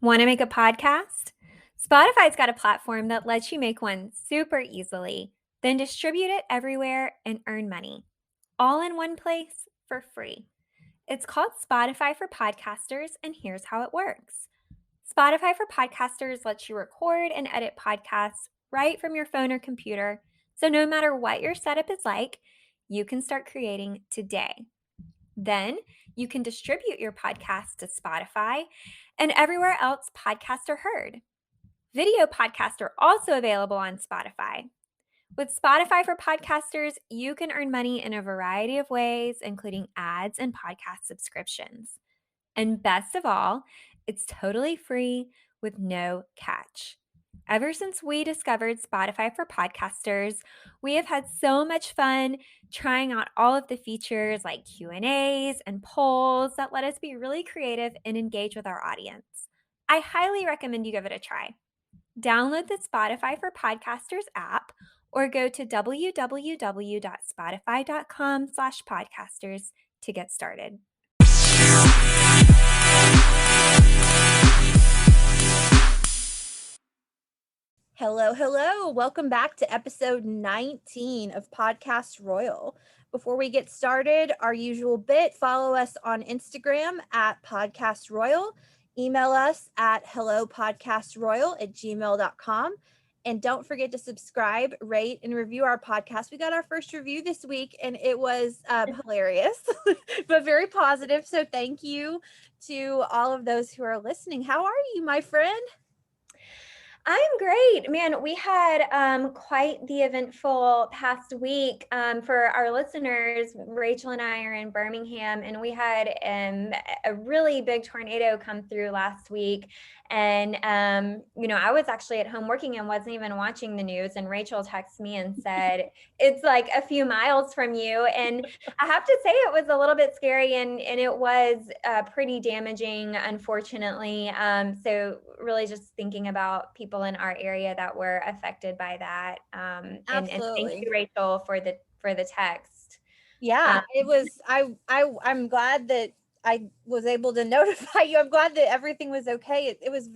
Want to make a podcast? Spotify's got a platform that lets you make one super easily, then distribute it everywhere and earn money, all in one place for free. It's called Spotify for Podcasters, and here's how it works. Spotify for Podcasters lets you record and edit podcasts right from your phone or computer, so no matter what your setup is like, you can start creating today. Then you can distribute your podcast to Spotify and everywhere else podcasts are heard. Video podcasts are also available on Spotify. With Spotify for Podcasters, you can earn money in a variety of ways, including ads and podcast subscriptions. And best of all, it's totally free with no catch. Ever since we discovered Spotify for Podcasters, we have had so much fun trying out all of the features like Q&As and polls that let us be really creative and engage with our audience. I highly recommend you give it a try. Download the Spotify for Podcasters app or go to www.spotify.com/podcasters to get started. Hello. Welcome back to episode 19 of Podcast Royal. Before we get started, our usual bit, follow us on Instagram at Podcast Royal. Email us at hellopodcastroyal@gmail.com. And don't forget to subscribe, rate, and review our podcast. We got our first review this week, and it was hilarious, but very positive. So thank you to all of those who are listening. How are you, my friend? I'm great. Man, we had quite the eventful past week for our listeners. Rachel and I are in Birmingham, and we had a really big tornado come through last week. And, I was actually at home working and wasn't even watching the news. And Rachel texted me and said, it's like a few miles from you. And I have to say it was a little bit scary and it was pretty damaging, unfortunately. So really just thinking about people in our area that were affected by that. And thank you, Rachel, for the text. Yeah, it was, I'm glad that I was able to notify you. I'm glad that everything was okay. It was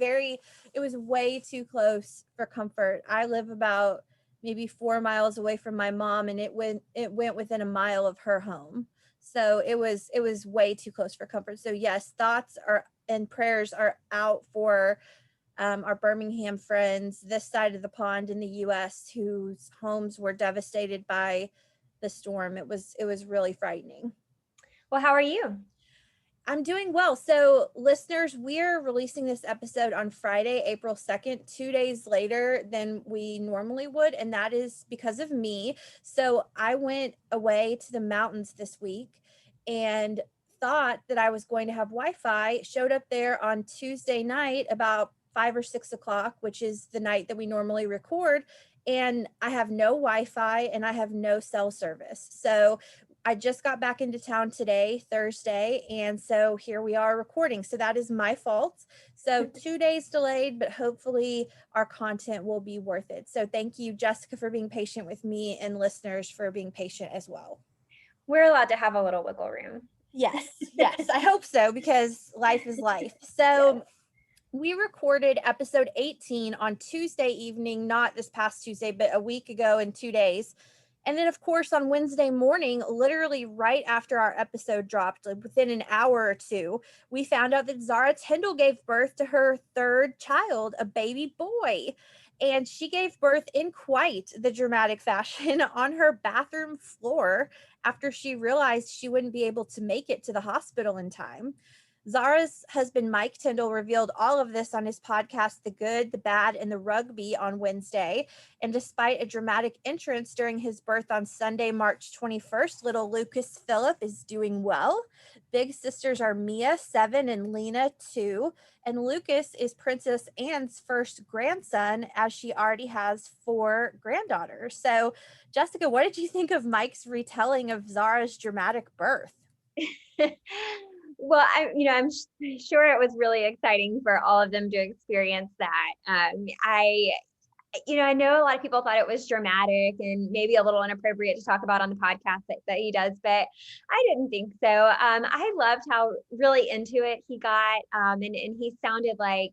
way too close for comfort. I live about maybe 4 miles away from my mom, and it went within a mile of her home. So it was way too close for comfort. So yes, thoughts are and prayers are out for our Birmingham friends this side of the pond in the US whose homes were devastated by the storm. It was really frightening. Well, how are you? I'm doing well. So listeners, we're releasing this episode on Friday, April 2nd, 2 days later than we normally would. And that is because of me. So I went away to the mountains this week and thought that I was going to have Wi-Fi, showed up there on Tuesday night about 5 or 6 o'clock, which is the night that we normally record. And I have no Wi-Fi and I have no cell service. So I just got back into town today, Thursday, and so here we are recording. So that is my fault. So 2 days delayed, but hopefully our content will be worth it. So thank you, Jessica, for being patient with me and listeners for being patient as well. We're allowed to have a little wiggle room. Yes, I hope so, because life is life. So yes. We recorded episode 18 on Tuesday evening, not this past Tuesday, but a week ago in 2 days. And then, of course, on Wednesday morning, literally right after our episode dropped, like within an hour or two, we found out that Zara Tindall gave birth to her third child, a baby boy. And she gave birth in quite the dramatic fashion on her bathroom floor after she realized she wouldn't be able to make it to the hospital in time. Zara's husband, Mike Tindall, revealed all of this on his podcast, The Good, the Bad, and the Rugby on Wednesday. And despite a dramatic entrance during his birth on Sunday, March 21st, little Lucas Phillip is doing well. Big sisters are Mia, 7, and Lena, 2. And Lucas is Princess Anne's first grandson, as she already has 4 granddaughters. So, Jessica, what did you think of Mike's retelling of Zara's dramatic birth? Well, I'm sure it was really exciting for all of them to experience that. I know a lot of people thought it was dramatic and maybe a little inappropriate to talk about on the podcast that he does, but I didn't think so. I loved how really into it he got, and he sounded like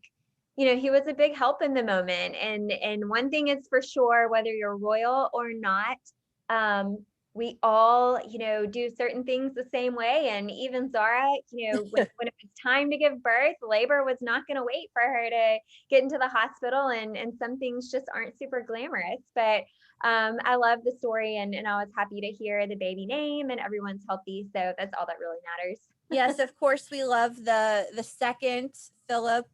he was a big help in the moment. And one thing is for sure, whether you're royal or not, um, we all, do certain things the same way. And even Zara, when it was time to give birth, labor was not going to wait for her to get into the hospital. And some things just aren't super glamorous. But I love the story, and I was happy to hear the baby name and everyone's healthy. So that's all that really matters. Yes, of course, we love the second Philip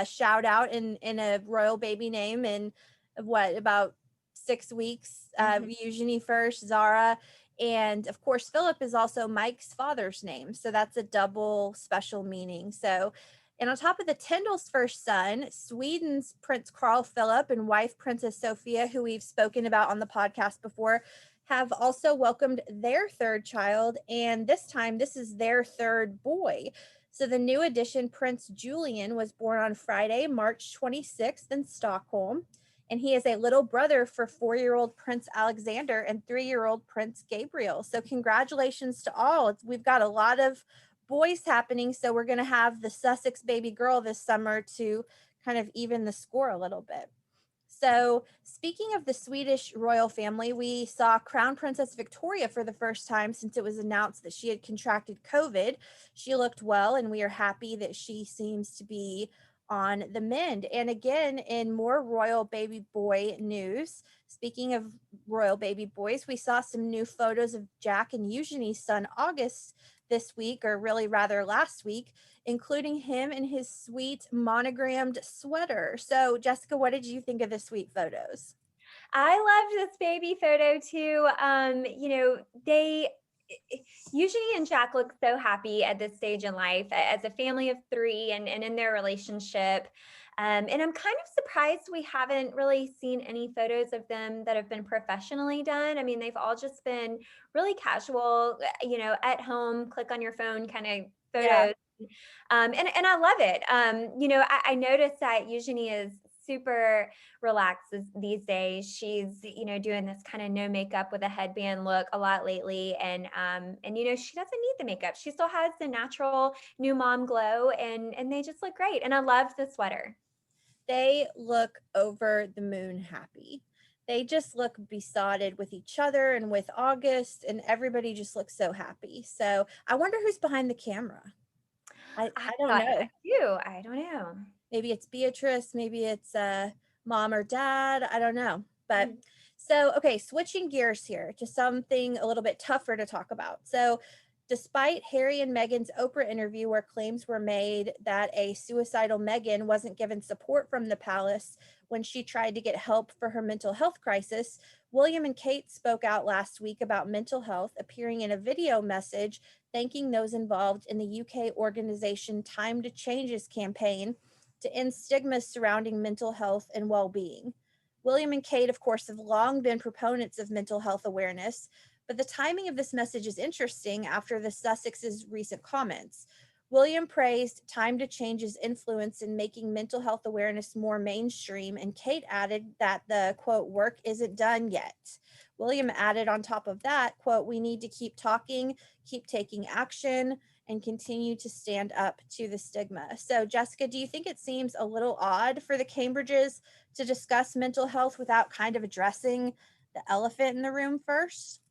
shout out in a royal baby name in what, about 6 weeks. Mhm. Eugenie first, Zara, and of course Philip is also Mike's father's name, so that's a double special meaning. So, and on top of the Tyndall's first son, Sweden's Prince Carl Philip and wife Princess Sophia, who we've spoken about on the podcast before, have also welcomed their third child, and this time this is their third boy. So the new addition, Prince Julian, was born on Friday, March 26th in Stockholm. And he is a little brother for 4-year-old Prince Alexander and 3-year-old Prince Gabriel. So congratulations to all. We've got a lot of boys happening. So we're going to have the Sussex baby girl this summer to kind of even the score a little bit. So, speaking of the Swedish royal family, we saw Crown Princess Victoria for the first time since it was announced that she had contracted COVID. She looked well, and we are happy that she seems to be on the mend. And again, in more royal baby boy news, speaking of royal baby boys, we saw some new photos of Jack and Eugenie's son August this week, or really rather last week, including him in his sweet monogrammed sweater. So, Jessica, what did you think of the sweet photos? I loved this baby photo too. They Eugenie and Jack look so happy at this stage in life as a family of three, and in their relationship. And I'm kind of surprised we haven't really seen any photos of them that have been professionally done. I mean, they've all just been really casual, at home, click on your phone kind of Yeah, photos. And I love it. I noticed that Eugenie is super relaxed these days. She's, doing this kind of no makeup with a headband look a lot lately. And she doesn't need the makeup. She still has the natural new mom glow, and they just look great. And I love the sweater. they look over the moon happy. They just look besotted with each other and with August, and everybody just looks so happy. So, I wonder who's behind the camera. I I don't thought that know. too. I don't know. Maybe it's Beatrice, maybe it's mom or dad. I don't know. But Mm. so, okay, switching gears here to something a little bit tougher to talk about. So, despite Harry and Meghan's Oprah interview, where claims were made that a suicidal Meghan wasn't given support from the palace when she tried to get help for her mental health crisis, William and Kate spoke out last week about mental health, appearing in a video message thanking those involved in the UK organization Time to Change's campaign to end stigmas surrounding mental health and well being. William and Kate, of course, have long been proponents of mental health awareness, but the timing of this message is interesting after the Sussex's recent comments. William praised Time to Change's influence in making mental health awareness more mainstream, and Kate added that the quote, work isn't done yet. William added on top of that, quote, we need to keep talking, keep taking action, and continue to stand up to the stigma. So, Jessica, do you think it seems a little odd for the Cambridges to discuss mental health without kind of addressing the elephant in the room first?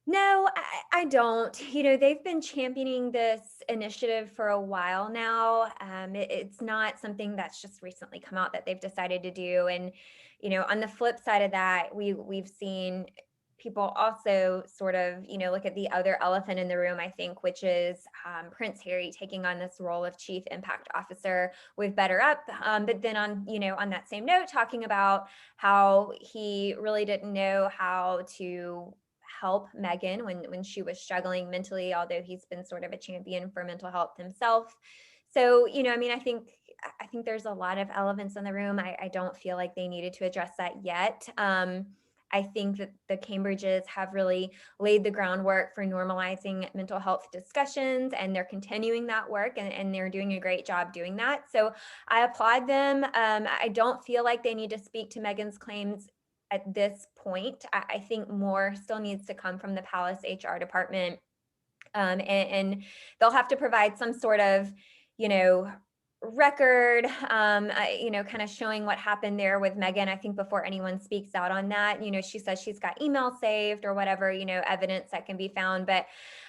No, I don't. They've been championing this initiative for a while now. It's not something that's just recently come out that they've decided to do. And on the flip side of that, we've seen people also sort of look at the other elephant in the room, I think, which is Prince Harry taking on this role of chief impact officer with Better Up. But then on that same note, talking about how he really didn't know how to help Megan when she was struggling mentally, although he's been sort of a champion for mental health himself. So, I mean, I think there's a lot of elements in the room. I don't feel like they needed to address that yet. I think that the Cambridges have really laid the groundwork for normalizing mental health discussions, and they're continuing that work, and they're doing a great job doing that. So I applaud them. I don't feel like they need to speak to Megan's claims at this point. I think more still needs to come from the Palace HR department. And they'll have to provide some sort of, you know, record, kind of showing what happened there with Megan. I think before anyone speaks out on that, she says she's got email saved or whatever, evidence that can be found. But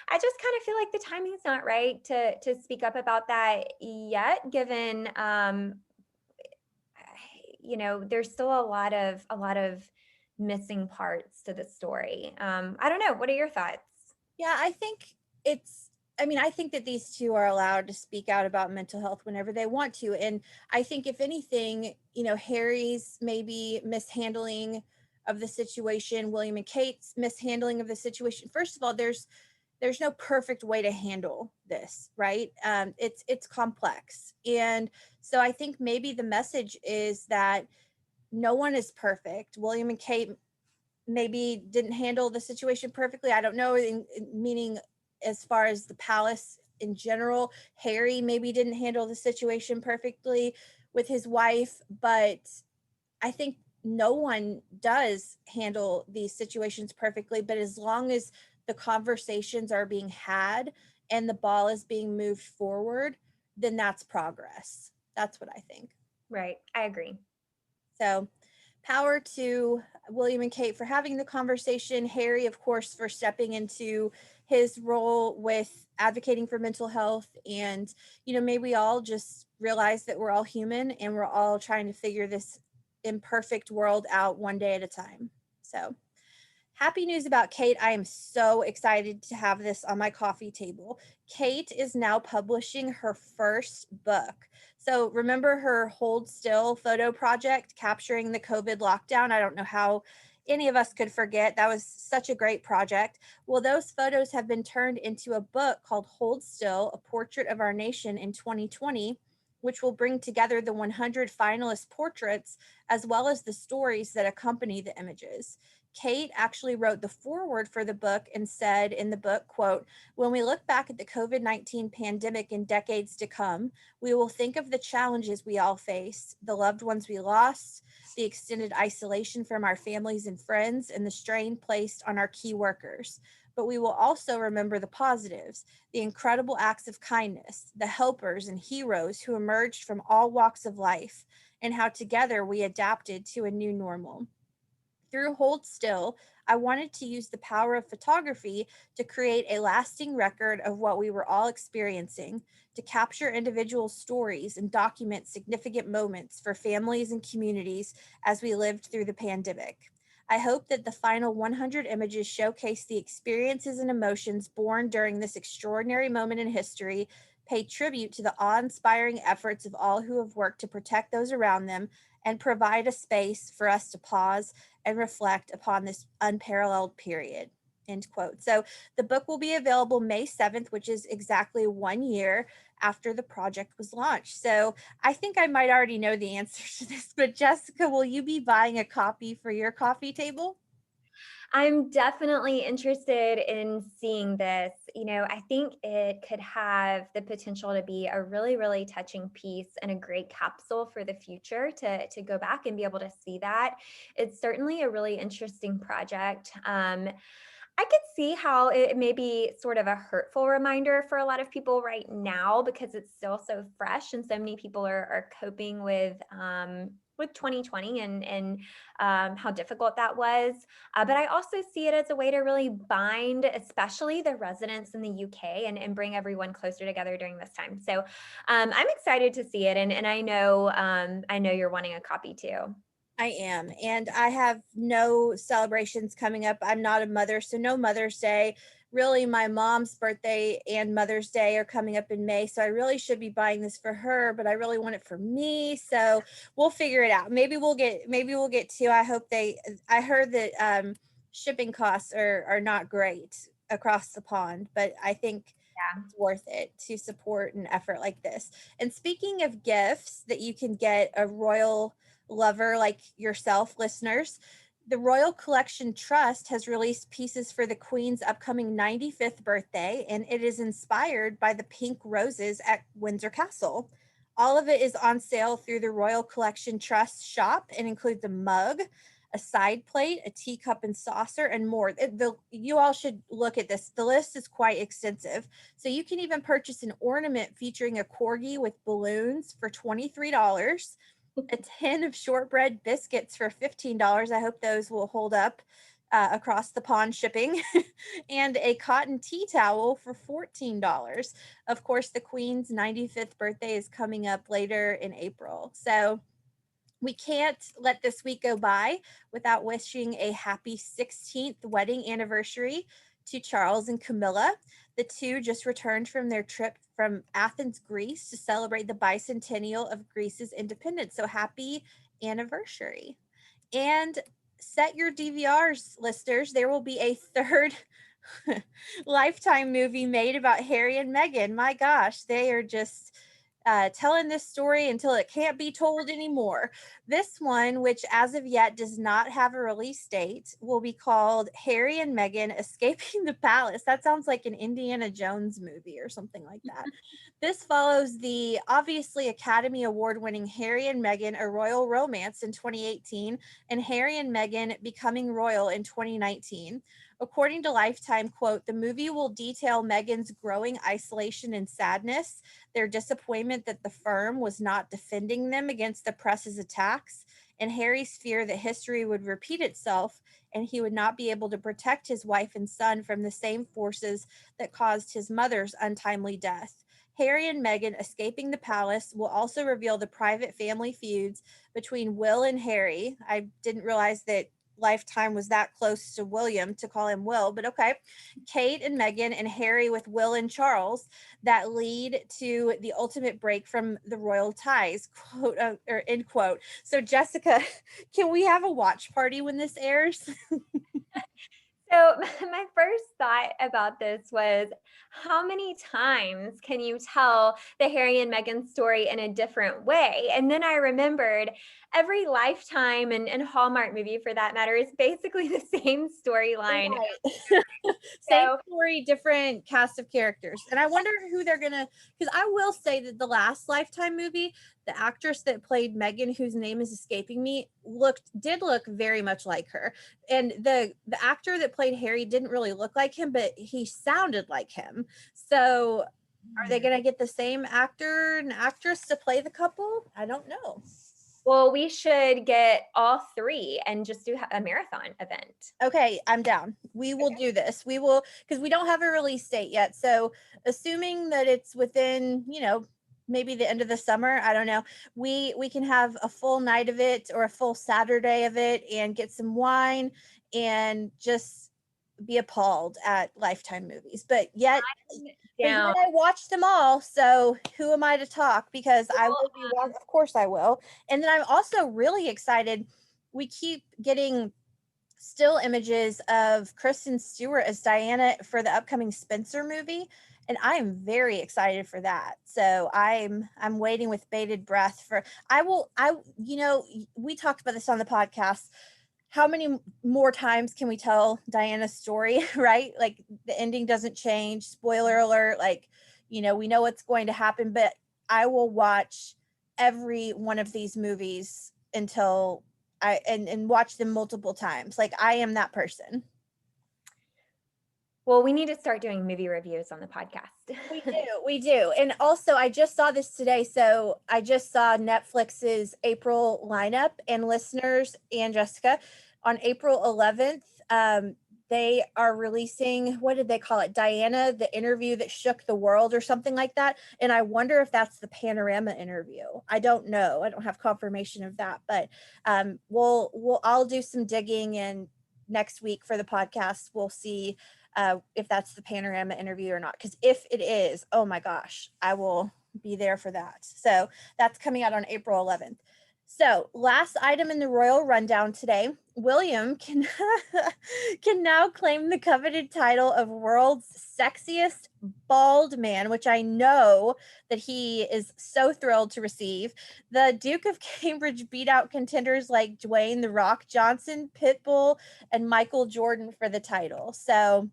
I just kind of feel like the timing's not right to speak up about that yet, given there's still a lot of missing parts to the story. I don't know. What are your thoughts? Yeah, I think it's I mean, I think that these two are allowed to speak out about mental health whenever they want to. And I think if anything, Harry's maybe mishandling of the situation, William and Kate's mishandling of the situation. First of all, there's no perfect way to handle this, right? It's complex. And so I think maybe the message is that no one is perfect. William and Kate maybe didn't handle the situation perfectly. I don't know, meaning as far as the palace in general. Harry maybe didn't handle the situation perfectly with his wife, but I think no one does handle these situations perfectly. But as long as the conversations are being had and the ball is being moved forward, then that's progress. That's what I think. Right. I agree. So, power to William and Kate for having the conversation. Harry, of course, for stepping into his role with advocating for mental health. And, may we all just realize that we're all human and we're all trying to figure this imperfect world out one day at a time. So, happy news about Kate. I am so excited to have this on my coffee table. Kate is now publishing her first book. So, remember her Hold Still photo project capturing the COVID lockdown? I don't know how any of us could forget. That was such a great project. Well, those photos have been turned into a book called Hold Still, A Portrait of Our Nation in 2020, which will bring together the 100 finalist portraits as well as the stories that accompany the images. Kate actually wrote the foreword for the book and said in the book, quote, "When we look back at the COVID-19 pandemic in decades to come, we will think of the challenges we all face, the loved ones we lost, the extended isolation from our families and friends, and the strain placed on our key workers. But we will also remember the positives, the incredible acts of kindness, the helpers and heroes who emerged from all walks of life, and how together we adapted to a new normal. Through Hold Still, I wanted to use the power of photography to create a lasting record of what we were all experiencing, to capture individual stories and document significant moments for families and communities as we lived through the pandemic. I hope that the final 100 images showcase the experiences and emotions born during this extraordinary moment in history, pay tribute to the awe inspiring efforts of all who have worked to protect those around them, and provide a space for us to pause and reflect upon this unparalleled period." End quote. So the book will be available May 7th, which is exactly 1 year after the project was launched. So I think I might already know the answer to this, but Jessica, will you be buying a copy for your coffee table? I'm definitely interested in seeing this. I think it could have the potential to be a really, really touching piece and a great capsule for the future to go back and be able to see that. It's certainly a really interesting project. I could see how it may be sort of a hurtful reminder for a lot of people right now because it's still so fresh and so many people are coping with 2020 and how difficult that was. But I also see it as a way to really bind, especially the residents in the UK, and bring everyone closer together during this time. So I'm excited to see it, and I know you're wanting a copy too. I am. And I have no celebrations coming up. I'm not a mother, so no Mother's Day. Really, my mom's birthday and Mother's Day are coming up in May. So I really should be buying this for her, but I really want it for me. So we'll figure it out. Maybe we'll get two. I heard that shipping costs are not great across the pond, but I think Yeah. it's worth it to support an effort like this. And speaking of gifts that you can get a royal lover like yourself, listeners, the Royal Collection Trust has released pieces for the Queen's upcoming 95th birthday, and it is inspired by the pink roses at Windsor Castle. All of it is on sale through the Royal Collection Trust shop and includes a mug, a side plate, a teacup and saucer, and more. You all should look at this. The list is quite extensive. So you can even purchase an ornament featuring a corgi with balloons for $23, a tin of shortbread biscuits for $15. I hope those will hold up across the pond shipping, and a cotton tea towel for $14. Of course, the Queen's 95th birthday is coming up later in April. So we can't let this week go by without wishing a happy 16th wedding anniversary to Charles and Camilla. The two just returned from their trip from Athens, Greece to celebrate the bicentennial of Greece's independence. So happy anniversary. And set your DVRs, listeners. There will be a third Lifetime movie made about Harry and Meghan. My gosh, they are just telling this story until it can't be told anymore. This one, which as of yet does not have a release date, will be called Harry and Meghan Escaping the Palace. That sounds like an Indiana Jones movie or something like that. This follows the obviously Academy Award winning Harry and Meghan, A Royal Romance in 2018, and Harry and Meghan Becoming Royal in 2019. According to Lifetime, quote, the movie will detail Meghan's growing isolation and sadness, their disappointment that the firm was not defending them against the press's attacks, and Harry's fear that history would repeat itself and he would not be able to protect his wife and son from the same forces that caused his mother's untimely death. Harry and Meghan Escaping the Palace will also reveal the private family feuds between Will and Harry. I didn't realize that Lifetime was that close to William to call him Will, but okay. Kate and Meghan, and Harry with Will and Charles, that lead to the ultimate break from the royal ties, quote or end quote. So Jessica, can we have a watch party when this airs? So, my first thought about this was, how many times can you tell the Harry and Meghan story in a different way? And then I remembered every Lifetime and Hallmark movie, for that matter, is basically the same storyline. Right. Same So, story, different cast of characters. And I wonder who they're gonna, because I will say that the last Lifetime movie, the actress that played Megan, whose name is escaping me, did look very much like her. And the actor that played Harry didn't really look like him, but he sounded like him. So are they gonna get the same actor and actress to play the couple? I don't know. well, we should get all three and just do a marathon event. Okay, I'm down. We will do this. We will, because we don't have a release date yet. So, assuming that it's within, maybe the end of the summer, I don't know. We can have a full night of it or a full Saturday of it and get some wine and just be appalled at Lifetime movies. But yet Down. I watched them all. So who am I to talk? Because I will be of course I will. And then I'm also really excited. We keep getting still images of Kristen Stewart as Diana for the upcoming Spencer movie, and I am very excited for that. So I'm waiting with bated breath for we talked about this on the podcast. How many more times can we tell Diana's story, right? Like the ending doesn't change. Spoiler alert, like we know what's going to happen, but I will watch every one of these movies until and watch them multiple times. Like I am that person. Well, we need to start doing movie reviews on the podcast. We do. And also I just saw this today. So I just saw Netflix's April lineup, and listeners and Jessica, on April 11th, they are releasing, what did they call it? Diana, the interview that shook the world or something like that. And I wonder if that's the Panorama interview. I don't know. I don't have confirmation of that, but I'll do some digging, and next week for the podcast, we'll see if that's the Panorama interview or not. Because if it is, oh my gosh, I will be there for that. So that's coming out on April 11th. So last item in the royal rundown today, William can now claim the coveted title of world's sexiest bald man, which I know that he is so thrilled to receive. The Duke of Cambridge beat out contenders like Dwayne "The Rock" Johnson, Pitbull, and Michael Jordan for the title. So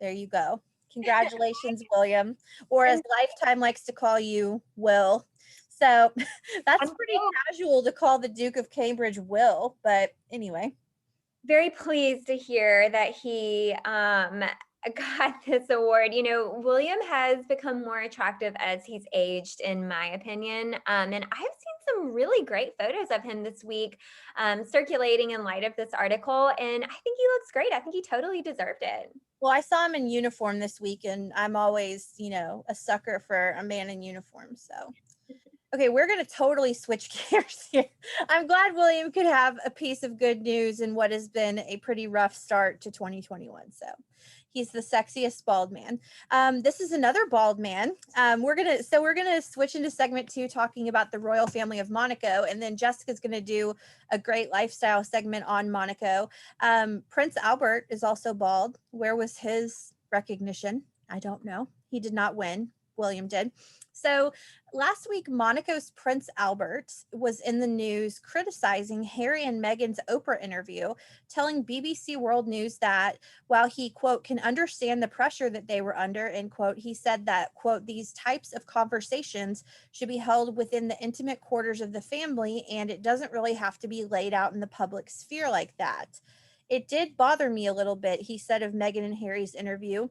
there you go. Congratulations, William, or as Lifetime likes to call you, Will. So that's pretty casual to call the Duke of Cambridge Will, but anyway. very pleased to hear that he got this award. You know, William has become more attractive as he's aged, in my opinion. And I've seen some really great photos of him this week circulating in light of this article. And I think he looks great. I think he totally deserved it. Well, I saw him in uniform this week, and I'm always, a sucker for a man in uniform. So, okay, we're going to totally switch gears here. I'm glad William could have a piece of good news in what has been a pretty rough start to 2021. So, he's the sexiest bald man. This is another bald man. We're gonna switch into segment 2, talking about the Royal Family of Monaco, and then Jessica's gonna do a great lifestyle segment on Monaco. Prince Albert is also bald. Where was his recognition? I don't know. He did not win. William did. So last week, Monaco's Prince Albert was in the news criticizing Harry and Meghan's Oprah interview, telling BBC World News that while he, quote, can understand the pressure that they were under, end quote, he said that, quote, these types of conversations should be held within the intimate quarters of the family, and it doesn't really have to be laid out in the public sphere like that. It did bother me a little bit, he said of Meghan and Harry's interview.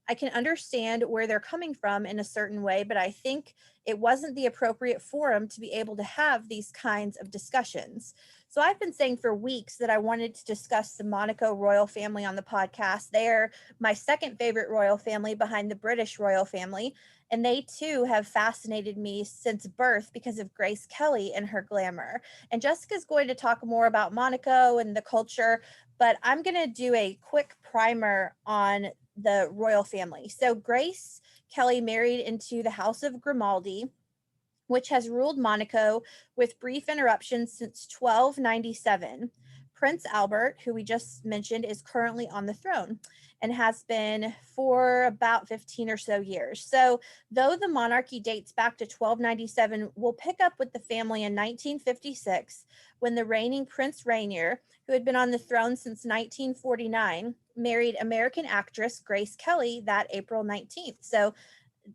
I can understand where they're coming from in a certain way, but I think it wasn't the appropriate forum to be able to have these kinds of discussions. So I've been saying for weeks that I wanted to discuss the Monaco royal family on the podcast. They are my second favorite royal family behind the British royal family. And they too have fascinated me since birth because of Grace Kelly and her glamour. And Jessica's going to talk more about Monaco and the culture, but I'm going to do a quick primer on the royal family. So Grace Kelly married into the House of Grimaldi, which has ruled Monaco with brief interruptions since 1297. Prince Albert, who we just mentioned, is currently on the throne and has been for about 15 or so years. So, though the monarchy dates back to 1297, we'll pick up with the family in 1956 when the reigning Prince Rainier, who had been on the throne since 1949, married American actress Grace Kelly that April 19th. So,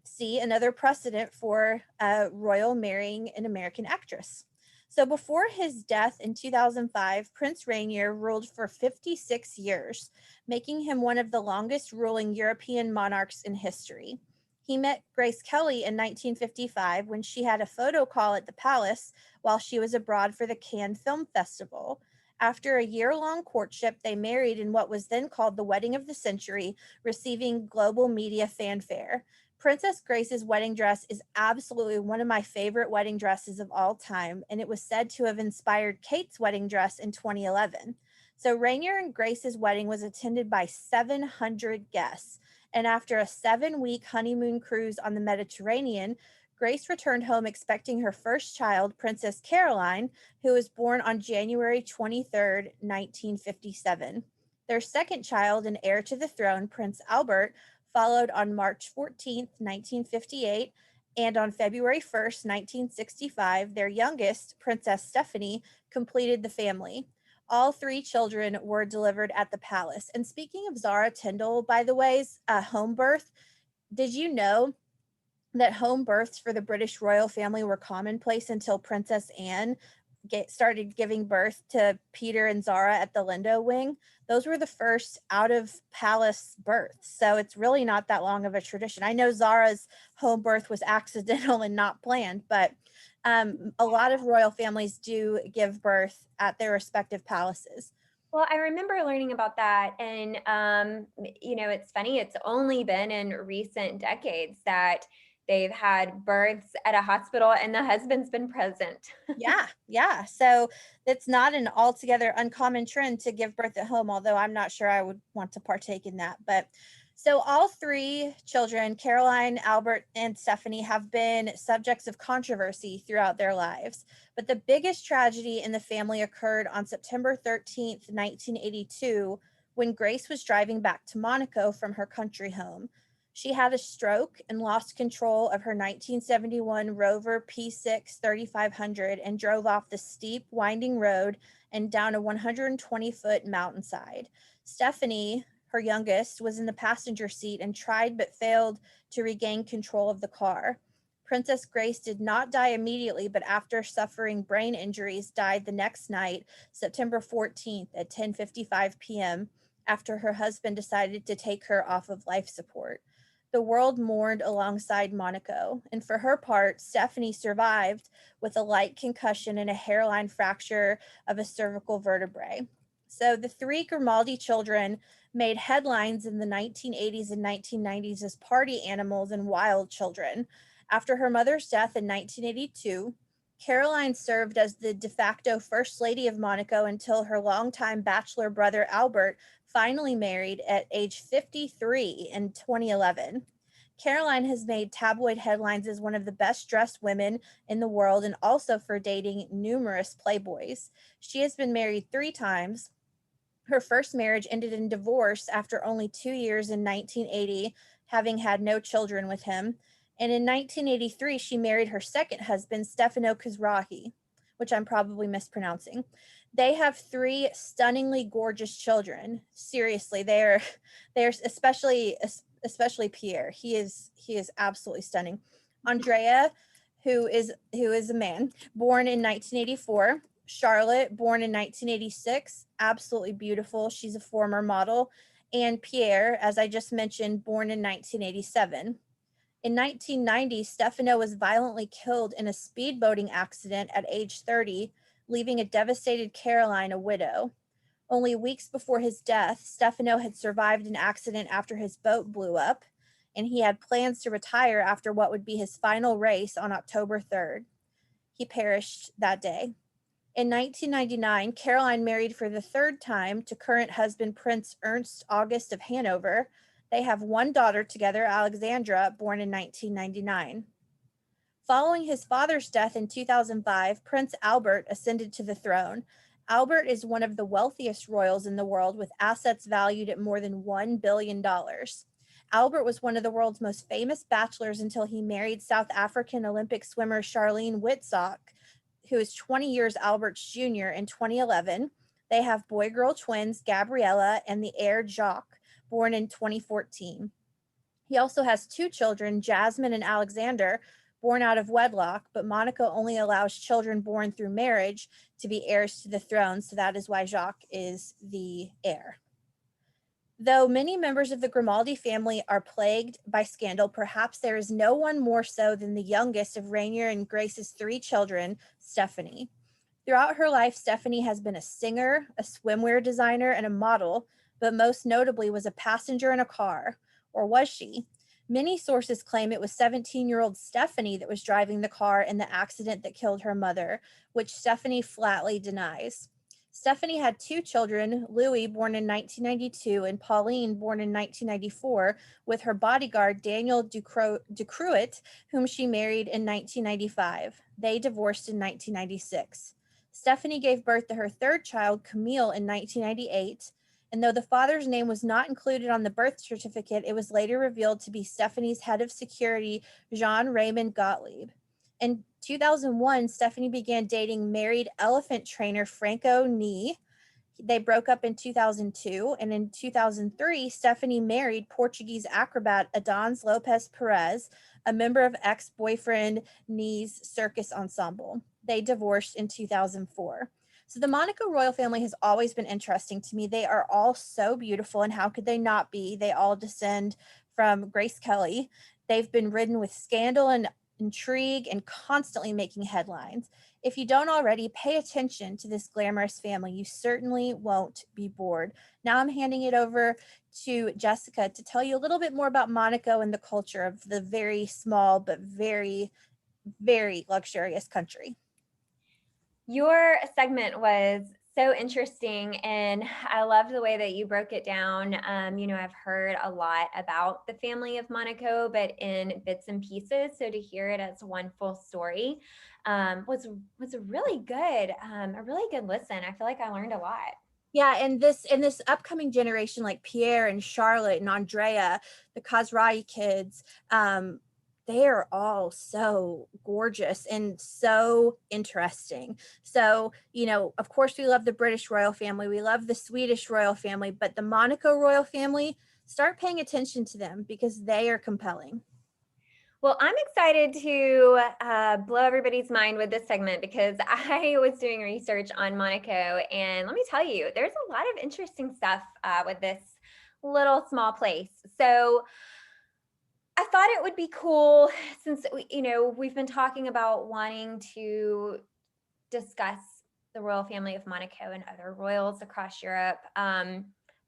see another precedent for royal marrying an American actress. So before his death in 2005, Prince Rainier ruled for 56 years, making him one of the longest ruling European monarchs in history. He met Grace Kelly in 1955 when she had a photo call at the palace while she was abroad for the Cannes Film Festival. After a year-long courtship, they married in what was then called the wedding of the century, receiving global media fanfare. Princess Grace's wedding dress is absolutely one of my favorite wedding dresses of all time, and it was said to have inspired Kate's wedding dress in 2011. So Rainier and Grace's wedding was attended by 700 guests, and after a 7-week honeymoon cruise on the Mediterranean, Grace returned home expecting her first child, Princess Caroline, who was born on January 23rd, 1957. Their second child and heir to the throne, Prince Albert, followed on March 14th, 1958, and on February 1st, 1965, their youngest, Princess Stephanie, completed the family. All three children were delivered at the palace. And speaking of Zara Tindall, by the way, home birth, did you know that home births for the British royal family were commonplace until Princess Anne started giving birth to Peter and Zara at the Lindo wing? Those were the first out of palace births. So it's really not that long of a tradition. I know Zara's home birth was accidental and not planned, but a lot of royal families do give birth at their respective palaces. Well, I remember learning about that. And, it's funny, it's only been in recent decades that they've had births at a hospital and the husband's been present. Yeah, yeah. So it's not an altogether uncommon trend to give birth at home, although I'm not sure I would want to partake in that. But so all three children, Caroline, Albert, and Stephanie, have been subjects of controversy throughout their lives. But the biggest tragedy in the family occurred on September 13th, 1982, when Grace was driving back to Monaco from her country home. She had a stroke and lost control of her 1971 Rover P6 3500 and drove off the steep, winding road and down a 120-foot mountainside. Stephanie, her youngest, was in the passenger seat and tried but failed to regain control of the car. Princess Grace did not die immediately, but after suffering brain injuries, died the next night, September 14th at 10:55 p.m., after her husband decided to take her off of life support. The world mourned alongside Monaco, and for her part, Stephanie survived with a light concussion and a hairline fracture of a cervical vertebrae. So the three Grimaldi children made headlines in the 1980s and 1990s as party animals and wild children. After her mother's death in 1982, Caroline served as the de facto First Lady of Monaco until her longtime bachelor brother Albert finally married at age 53 in 2011. Caroline has made tabloid headlines as one of the best dressed women in the world and also for dating numerous playboys. She has been married 3 times. Her first marriage ended in divorce after only 2 years in 1980, having had no children with him. And in 1983, she married her second husband, Stefano Kazrahi, which I'm probably mispronouncing. They have 3 stunningly gorgeous children. Seriously, they're especially Pierre. He is absolutely stunning. Andrea, who is a man, born in 1984. Charlotte, born in 1986, absolutely beautiful. She's a former model. And Pierre, as I just mentioned, born in 1987. In 1990, Stefano was violently killed in a speedboating accident at age 30, leaving a devastated Caroline a widow. Only weeks before his death, Stefano had survived an accident after his boat blew up, and he had plans to retire after what would be his final race on October 3rd. He perished that day. In 1999, Caroline married for the third time to current husband Prince Ernst August of Hanover. They have one daughter together, Alexandra, born in 1999. Following his father's death in 2005, Prince Albert ascended to the throne. Albert is one of the wealthiest royals in the world, with assets valued at more than $1 billion. Albert was one of the world's most famous bachelors until he married South African Olympic swimmer Charlene Whitsock, who is 20 years Albert's junior, in 2011. They have boy-girl twins, Gabriella and the heir Jacques, born in 2014. He also has 2 children, Jasmine and Alexander, born out of wedlock, but Monaco only allows children born through marriage to be heirs to the throne, so that is why Jacques is the heir. Though many members of the Grimaldi family are plagued by scandal, perhaps there is no one more so than the youngest of Rainier and Grace's 3 children, Stephanie. Throughout her life, Stephanie has been a singer, a swimwear designer, and a model, but most notably was a passenger in a car. Or was she? Many sources claim it was 17-year-old Stephanie that was driving the car in the accident that killed her mother, which Stephanie flatly denies. Stephanie had 2 children, Louis, born in 1992, and Pauline, born in 1994, with her bodyguard, Daniel Ducruet, whom she married in 1995. They divorced in 1996. Stephanie gave birth to her third child, Camille, in 1998, and though the father's name was not included on the birth certificate, it was later revealed to be Stephanie's head of security, Jean Raymond Gottlieb. In 2001, Stephanie began dating married elephant trainer Franco Nee. They broke up in 2002, and in 2003, Stephanie married Portuguese acrobat Adans Lopes Perez, a member of ex-boyfriend Nee's circus ensemble. They divorced in 2004. So the Monaco royal family has always been interesting to me. They are all so beautiful, and how could they not be? They all descend from Grace Kelly. They've been ridden with scandal and intrigue and constantly making headlines. If you don't already, pay attention to this glamorous family. You certainly won't be bored. Now I'm handing it over to Jessica to tell you a little bit more about Monaco and the culture of the very small but very, very luxurious country. Your segment was so interesting, and I loved the way that you broke it down. I've heard a lot about the family of Monaco, but in bits and pieces. So to hear it as one full story was a really good listen. I feel like I learned a lot. Yeah, and this upcoming generation, like Pierre and Charlotte and Andrea, the Kazrai kids, they are all so gorgeous and so interesting. So, of course, we love the British royal family, we love the Swedish royal family, but the Monaco royal family, start paying attention to them because they are compelling. Well, I'm excited to blow everybody's mind with this segment because I was doing research on Monaco, and let me tell you, there's a lot of interesting stuff with this little small place. So I thought it would be cool since we've been talking about wanting to discuss the Royal Family of Monaco and other royals across Europe.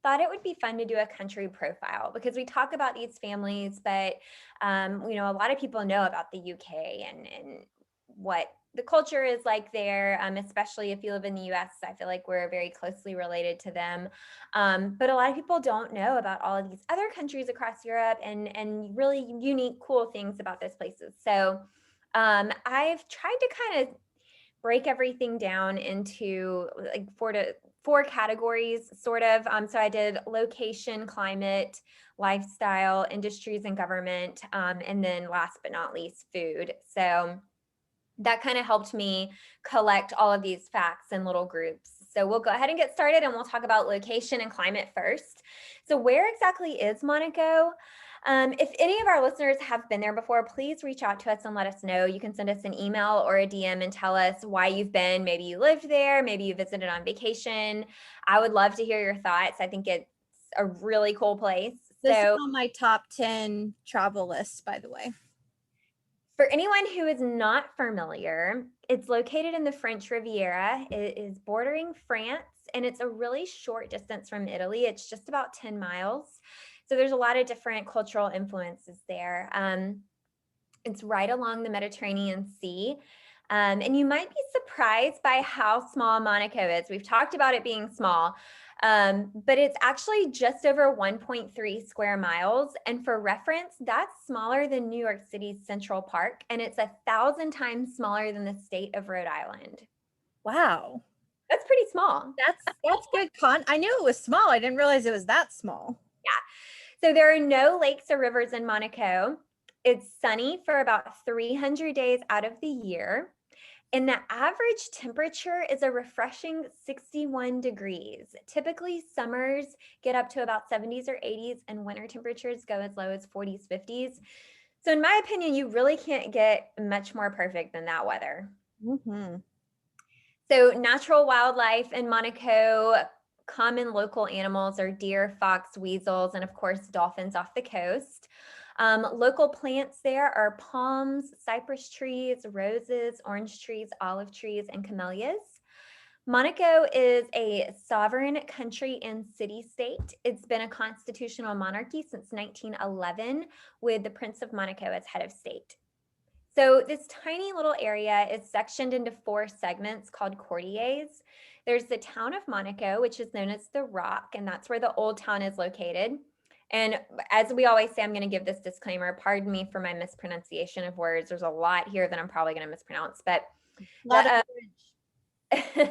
Thought it would be fun to do a country profile because we talk about these families, but a lot of people know about the UK and what the culture is like there, especially if you live in the US. I feel like we're very closely related to them. But a lot of people don't know about all of these other countries across Europe and really unique, cool things about those places. So I've tried to kind of break everything down into like four categories, sort of. So I did location, climate, lifestyle, industries, and government, and then last but not least, food. So that kind of helped me collect all of these facts in little groups. So we'll go ahead and get started and we'll talk about location and climate first. So where exactly is Monaco? If any of our listeners have been there before, please reach out to us and let us know. You can send us an email or a DM and tell us why you've been. Maybe you lived there, maybe you visited on vacation. I would love to hear your thoughts. I think it's a really cool place. This is So on my top 10 travel list, by the way. for anyone who is not familiar, it's located in the French Riviera. It is bordering France, and it's a really short distance from Italy. It's just about 10 miles. So there's a lot of different cultural influences there. It's right along the Mediterranean Sea. And you might be surprised by how small Monaco is. We've talked about it being small, but it's actually just over 1.3 square miles. And for reference, that's smaller than New York City's Central Park, and it's 1,000 times smaller than the state of Rhode Island. Wow. That's pretty small. That's good I knew it was small. I didn't realize it was that small. Yeah. So there are no lakes or rivers in Monaco. It's sunny for about 300 days out of the year. And the average temperature is a refreshing 61 degrees. Typically, summers get up to about 70s or 80s, and winter temperatures go as low as 40s, 50s. So, in my opinion, you really can't get much more perfect than that weather. Mm-hmm. So, natural wildlife in Monaco, common local animals are deer, fox, weasels, and of course, dolphins off the coast. Local plants there are palms, cypress trees, roses, orange trees, olive trees, and camellias. Monaco is a sovereign country and city state. It's been a constitutional monarchy since 1911, with the Prince of Monaco as head of state. So this tiny little area is sectioned into four segments called quartiers. There's the town of Monaco, which is known as the Rock, and that's where the old town is located. And as we always say, I'm going to give this disclaimer. Pardon me for my mispronunciation of words. There's a lot here that I'm probably going to mispronounce, but A lot of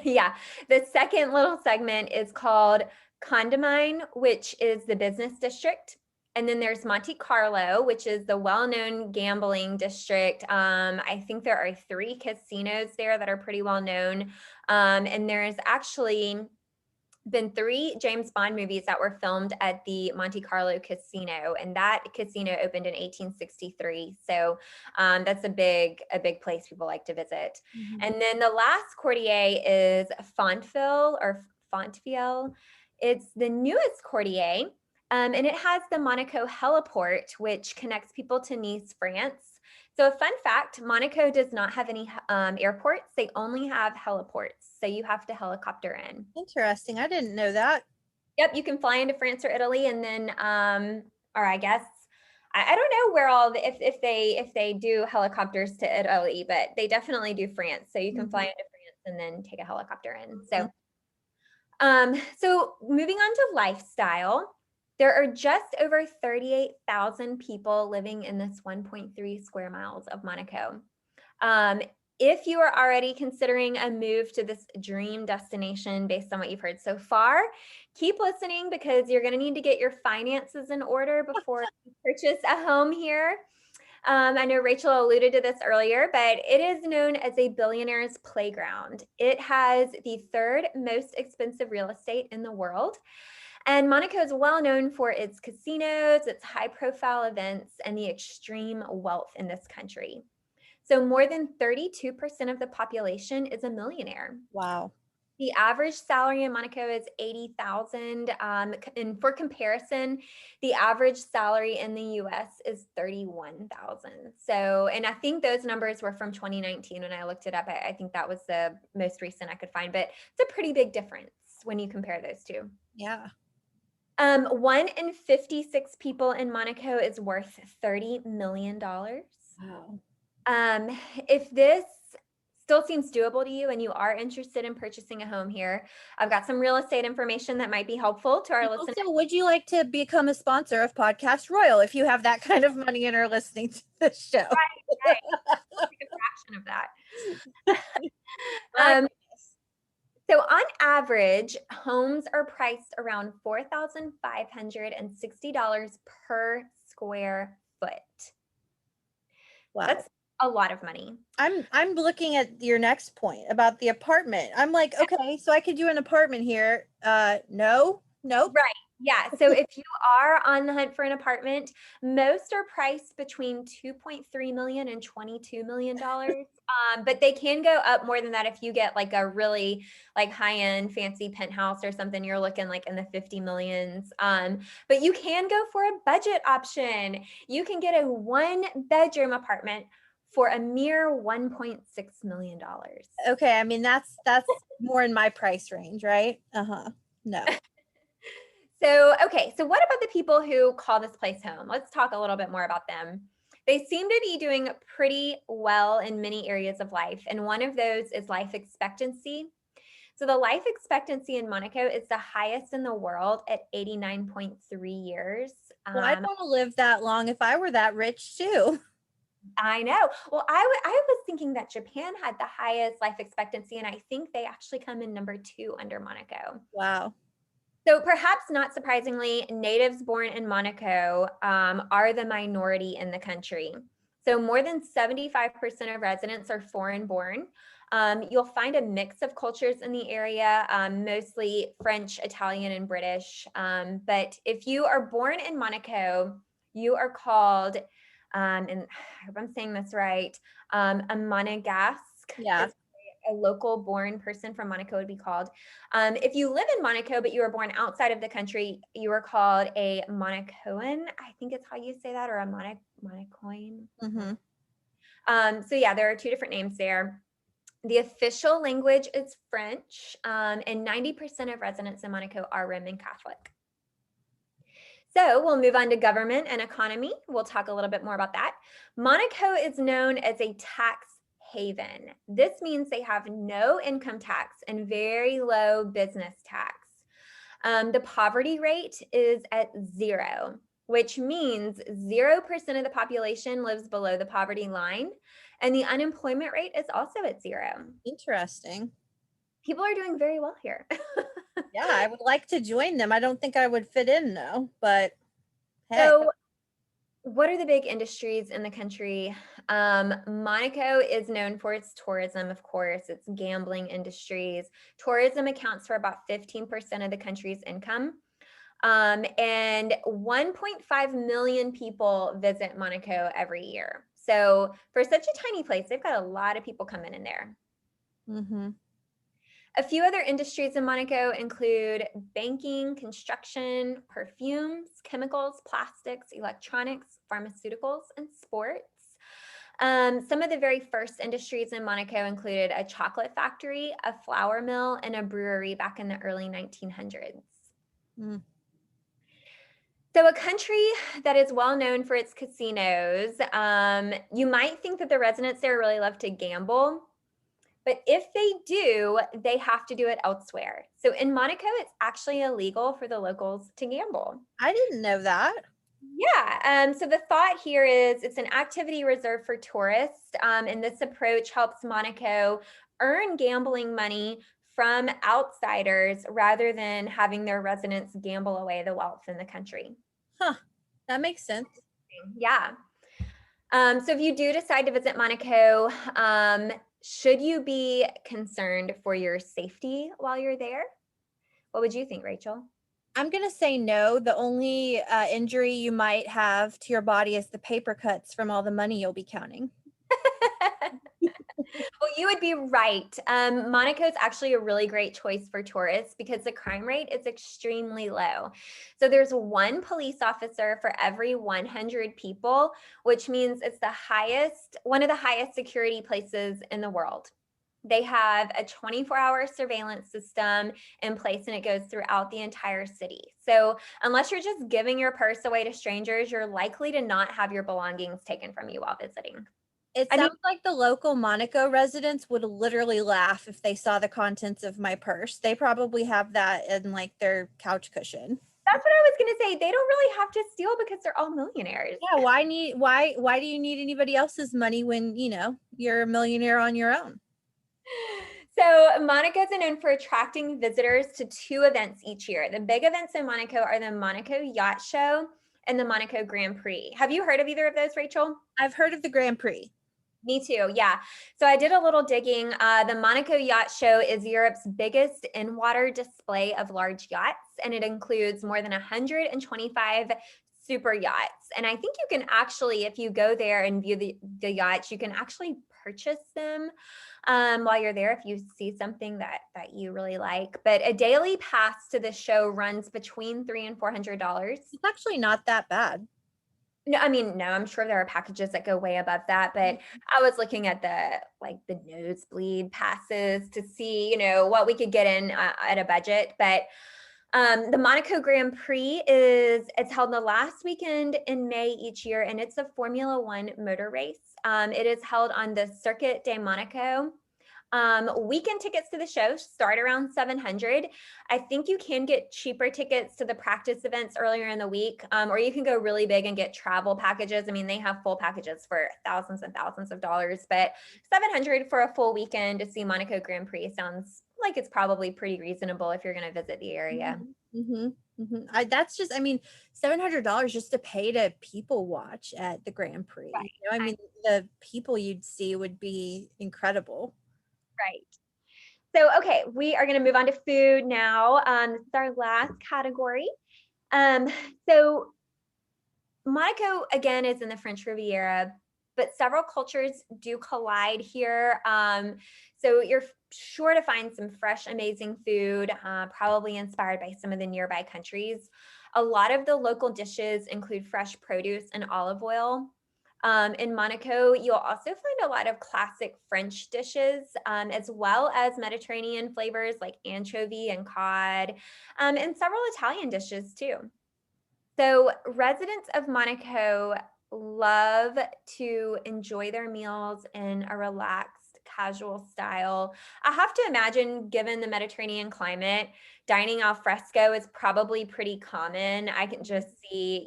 yeah, the second little segment is called Condamine, which is the business district. And then there's Monte Carlo, which is the well-known gambling district. I think there are 3 casinos there that are pretty well known. And there's actually been 3 James Bond movies that were filmed at the Monte Carlo casino, and that casino opened in 1863. So that's a big place people like to visit. Mm-hmm. And then the last quartier is Fontville. It's the newest quartier, and it has the Monaco heliport, which connects people to Nice, France. So a fun fact, Monaco does not have any airports. They only have heliports. So you have to helicopter in. Interesting. I didn't know that. Yep, you can fly into France or Italy, and then, or I guess, I don't know where all the, if they do helicopters to Italy, but they definitely do France. So you can fly into France and then take a helicopter in. So moving on to lifestyle, there are just over 38,000 people living in this 1.3 square miles of Monaco. If you are already considering a move to this dream destination based on what you've heard so far, keep listening because you're going to need to get your finances in order before you purchase a home here. I know Rachel alluded to this earlier, but it is known as a billionaire's playground. It has the 3rd most expensive real estate in the world. And Monaco is well known for its casinos, its high profile events, and the extreme wealth in this country. So more than 32% of the population is a millionaire. Wow. The average salary in Monaco is 80,000. And for comparison, the average salary in the US is 31,000. So, and I think those numbers were from 2019 when I looked it up. I think that was the most recent I could find, but it's a pretty big difference when you compare those two. Yeah. 1 in 56 people in Monaco is worth $30 million. Wow. If this still seems doable to you and you are interested in purchasing a home here, I've got some real estate information that might be helpful to our And listeners. also, would you like to become a sponsor of Podcast Royal if you have that kind of money and are listening to this show? Right. We'll take a fraction of that. My Um, goodness. so on average, homes are priced around $4,560 per square foot. Wow. That's a lot of money. I'm looking at your next point about the apartment. I'm like, okay, so I could do an apartment here. No, nope. Right. Yeah. So if you are on the hunt for an apartment, most are priced between 2.3 million and $22 million. But they can go up more than that if you get like a really like high-end fancy penthouse or something. You're looking like in the 50 millions. But you can go for a budget option. You can get a 1-bedroom apartment for a mere $1.6 million. Okay, I mean that's more in my price range, right? Uh-huh. No. So, okay, so what about the people who call this place home? Let's talk a little bit more about them. They seem to be doing pretty well in many areas of life, and one of those is life expectancy. So, the life expectancy in Monaco is the highest in the world at 89.3 years. Well, I'd want to live that long if I were that rich too. I know. Well, I was thinking that Japan had the highest life expectancy, and I think they actually come in number 2 under Monaco. Wow. So perhaps not surprisingly, natives born in Monaco are the minority in the country. So more than 75% of residents are foreign born. You'll find a mix of cultures in the area, mostly French, Italian, and British. But if you are born in Monaco, you are called, and I hope I'm saying this right, a Monegasque Yeah. is a local born person from Monaco would be called. If you live in Monaco, but you were born outside of the country, you are called a Monacoan. I think it's how you say that, or a Monacoan. Mm-hmm. So yeah, there are 2 different names there. The official language is French, and 90% of residents in Monaco are Roman Catholic. So we'll move on to government and economy. We'll talk a little bit more about that. Monaco is known as a tax haven. This means they have no income tax and very low business tax. The poverty rate is at 0, which means 0% of the population lives below the poverty line. And the unemployment rate is also at 0. Interesting. People are doing very well here. Yeah, I would like to join them. I don't think I would fit in though, but hey. So what are the big industries in the country? Monaco is known for its tourism, of course, its gambling industries. Tourism accounts for about 15% of the country's income. And 1.5 million people visit Monaco every year. So for such a tiny place, they've got a lot of people coming in there. Mm-hmm. A few other industries in Monaco include banking, construction, perfumes, chemicals, plastics, electronics, pharmaceuticals, and sports. Some of the very first industries in Monaco included a chocolate factory, a flour mill, and a brewery back in the early 1900s. Mm. So a country that is well known for its casinos, you might think that the residents there really love to gamble. But if they do, they have to do it elsewhere. So in Monaco, it's actually illegal for the locals to gamble. I didn't know that. Yeah. So the thought here is it's an activity reserved for tourists. And this approach helps Monaco earn gambling money from outsiders rather than having their residents gamble away the wealth in the country. Huh. That makes sense. Yeah. So if you do decide to visit Monaco, should you be concerned for your safety while you're there? What would you think, Rachel? I'm going to say no. The only injury you might have to your body is the paper cuts from all the money you'll be counting. Well, you would be right. Monaco is actually a really great choice for tourists because the crime rate is extremely low. So there's one police officer for every 100 people, which means it's one of the highest security places in the world. They have a 24-hour surveillance system in place and it goes throughout the entire city. So, unless you're just giving your purse away to strangers, you're likely to not have your belongings taken from you while visiting. It I mean, sounds like the local Monaco residents would literally laugh if they saw the contents of my purse. They probably have that in like their couch cushion. that's what I was going to say. They don't really have to steal because they're all millionaires. Yeah, why do you need anybody else's money when, you're a millionaire on your own? So, Monaco is known for attracting visitors to two events each year. The big events in Monaco are the Monaco Yacht Show and the Monaco Grand Prix. Have you heard of either of those, Rachel? I've heard of the Grand Prix. Me too. Yeah. So I did a little digging. The Monaco Yacht Show is Europe's biggest in water display of large yachts, and it includes more than 125 super yachts. And I think you can actually, if you go there and view the yachts, you can actually purchase them while you're there if you see something that you really like. But a daily pass to the show runs between $300 and $400. It's actually not that bad. No, I mean, no, I'm sure there are packages that go way above that, but I was looking at the nosebleed passes to see, what we could get in at a budget. But the Monaco Grand Prix it's held the last weekend in May each year, and it's a Formula One motor race. It is held on the Circuit de Monaco. Weekend tickets to the show start around 700. I think you can get cheaper tickets to the practice events earlier in the week, or you can go really big and get travel packages. I mean, they have full packages for thousands and thousands of dollars, but 700 for a full weekend to see Monaco Grand Prix sounds like it's probably pretty reasonable if you're going to visit the area. That's just, I mean, $700 just to pay to people watch at the Grand Prix. I Right. mean, the people you'd see would be incredible. Right. So, okay, we are going to move on to food now. This is our last category. Um, so Monaco, again, is in the French Riviera, but several cultures do collide here. So you're sure to find some fresh, amazing food, probably inspired by some of the nearby countries. A lot of the local dishes include fresh produce and olive oil. In Monaco, you'll also find a lot of classic French dishes, as well as Mediterranean flavors like anchovy and cod, and several Italian dishes too. So, residents of Monaco love to enjoy their meals in a relaxed, casual style. I have to imagine, given the Mediterranean climate, dining al fresco is probably pretty common. I can just see,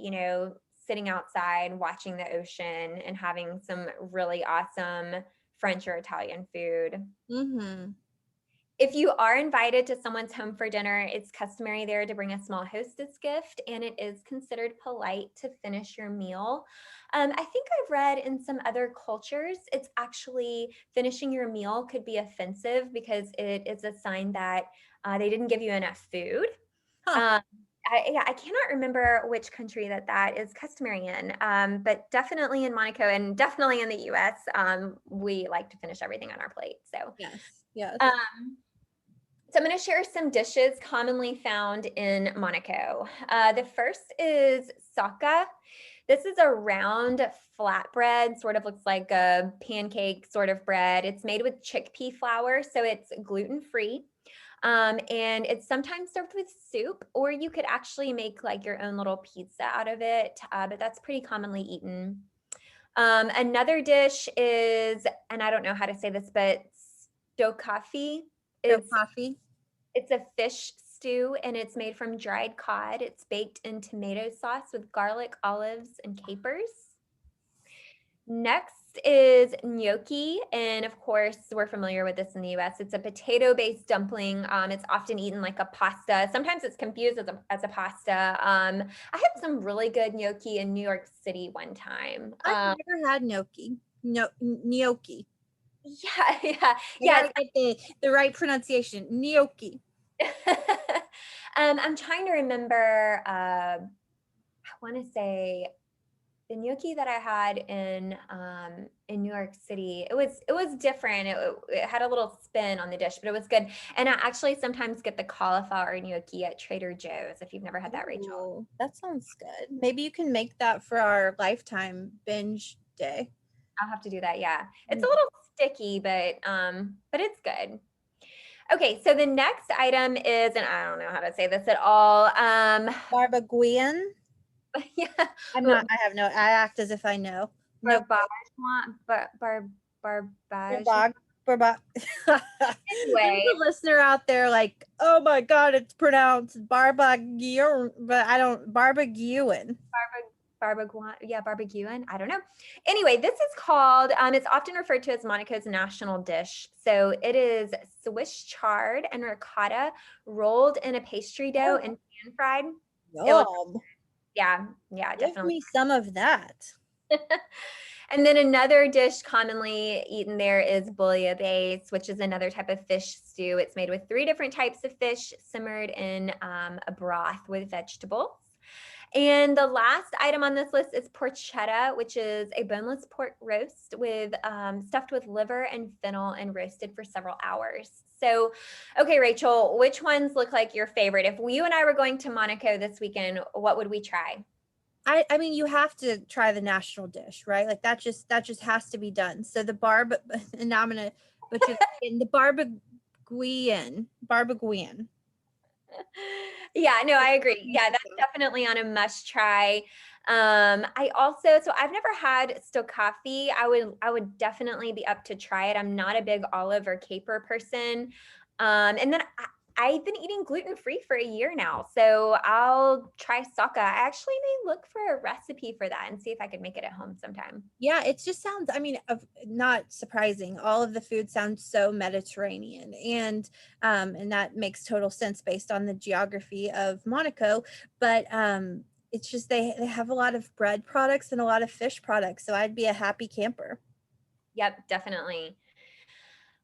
sitting outside, watching the ocean, and having some really awesome French or Italian food. Mm-hmm. If you are invited to someone's home for dinner, it's customary there to bring a small hostess gift, and it is considered polite to finish your meal. I think I've read in some other cultures, it's actually finishing your meal could be offensive because it is a sign that they didn't give you enough food. Huh. Um, I cannot remember which country that is customary in, but definitely in Monaco and definitely in the US, we like to finish everything on our plate. So, Yes. Yes. um, so I'm going to share some dishes commonly found in Monaco. The first is saka. This is a round flatbread, sort of looks like a pancake sort of bread. It's made with chickpea flour, so it's gluten-free. And it's sometimes served with soup, or you could actually make like your own little pizza out of it, but that's pretty commonly eaten. Another dish is, and I don't know how to say this, but stokafi. So It's coffee. it's a fish stew and it's made from dried cod. It's baked in tomato sauce with garlic, olives, and capers. Next is gnocchi, and of course, we're familiar with this in the US. It's a potato-based dumpling. It's often eaten like a pasta. Sometimes it's confused as a pasta. I had some really good gnocchi in New York City one time. I've never had gnocchi. No, gnocchi. Yeah, yeah, I yes. gotta get the right pronunciation. Gnocchi. I'm trying to remember, I want to say the gnocchi that I had in New York City. It was different. It had a little spin on the dish, but it was good. And I actually sometimes get the cauliflower gnocchi at Trader Joe's if you've never had that, Rachel. Ooh, that sounds good. Maybe you can make that for our lifetime binge day. I'll have to do that. Yeah. It's a Yeah. little sticky, but it's good. Okay, so the next item is, and I don't know how to say this at all. Barbaguian. Yeah, I have no, I act as if I know. No, barbage, barbage. Barbag, Barbag. There's Anyway, a listener out there like, oh my God, it's pronounced Barbaguian, but I don't, Barbaguian. barbecuing. I don't know. Anyway, this is called. It's often referred to as Monaco's national dish. So it is Swiss chard and ricotta rolled in a pastry dough Oh, and pan fried. It looks, yum. yeah, yeah, Give definitely. me some of that. And then another dish commonly eaten there is bouillabaisse, which is another type of fish stew. It's made with 3 different types of fish simmered in a broth with vegetables. And the last item on this list is porchetta, which is a boneless pork roast with stuffed with liver and fennel and roasted for several hours. So, okay, Rachel, which ones look like your favorite? If you and I were going to Monaco this weekend, what would we try? I mean, you have to try the national dish, right? Like that just has to be done. So the barb, and now I'm gonna butcher in the barbaguian. Yeah, no, I agree. Yeah, that's definitely on a must try. I also, so I've never had coffee. I would definitely be up to try it. I'm not a big olive or caper person. And then I've been eating gluten free for a year now, so I'll try socca. I actually may look for a recipe for that and see if I could make it at home sometime. Yeah, it just sounds, I mean, not surprising. All of the food sounds so Mediterranean, and that makes total sense based on the geography of Monaco. But it's just they have a lot of bread products and a lot of fish products, so I'd be a happy camper. Yep, definitely.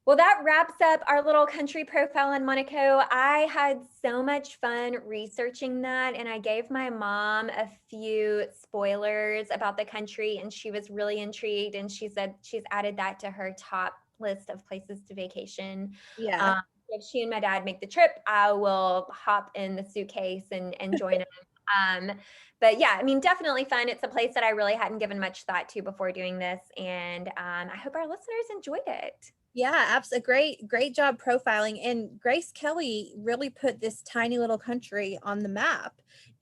Well, that wraps up our little country profile on Monaco. I had so much fun researching that, and I gave my mom a few spoilers about the country, and she was really intrigued. And she said she's added that to her top list of places to vacation. Yeah. Um, if she and my dad make the trip, I will hop in the suitcase and join them. But yeah, I mean, definitely fun. It's a place that I really hadn't given much thought to before doing this, and I hope our listeners enjoyed it. Yeah, absolutely. Great job profiling. And Grace Kelly really put this tiny little country on the map.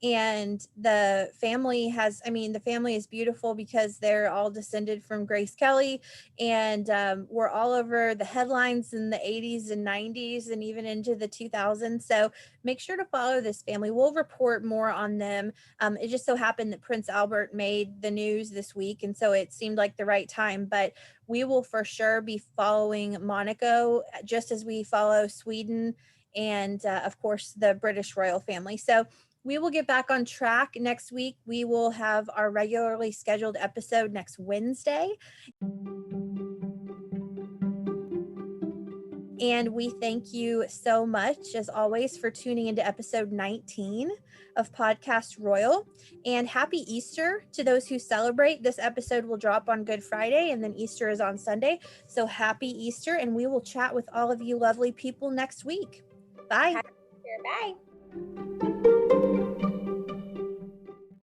And the family has, I mean, the family is beautiful because they're all descended from Grace Kelly. And we're all over the headlines in the 80s and 90s and even into the 2000s. So make sure to follow this family. We'll report more on them. It just so happened that Prince Albert made the news this week. And so it seemed like the right time. But we will for sure be following Monaco just as we follow Sweden and, of course, the British royal family. So we will get back on track next week. We will have our regularly scheduled episode next Wednesday. And we thank you so much, as always, for tuning into episode 19 of Podcast Royal. And happy Easter to those who celebrate. This episode will drop on Good Friday, and then Easter is on Sunday. So happy Easter, and we will chat with all of you lovely people next week. Bye. Bye.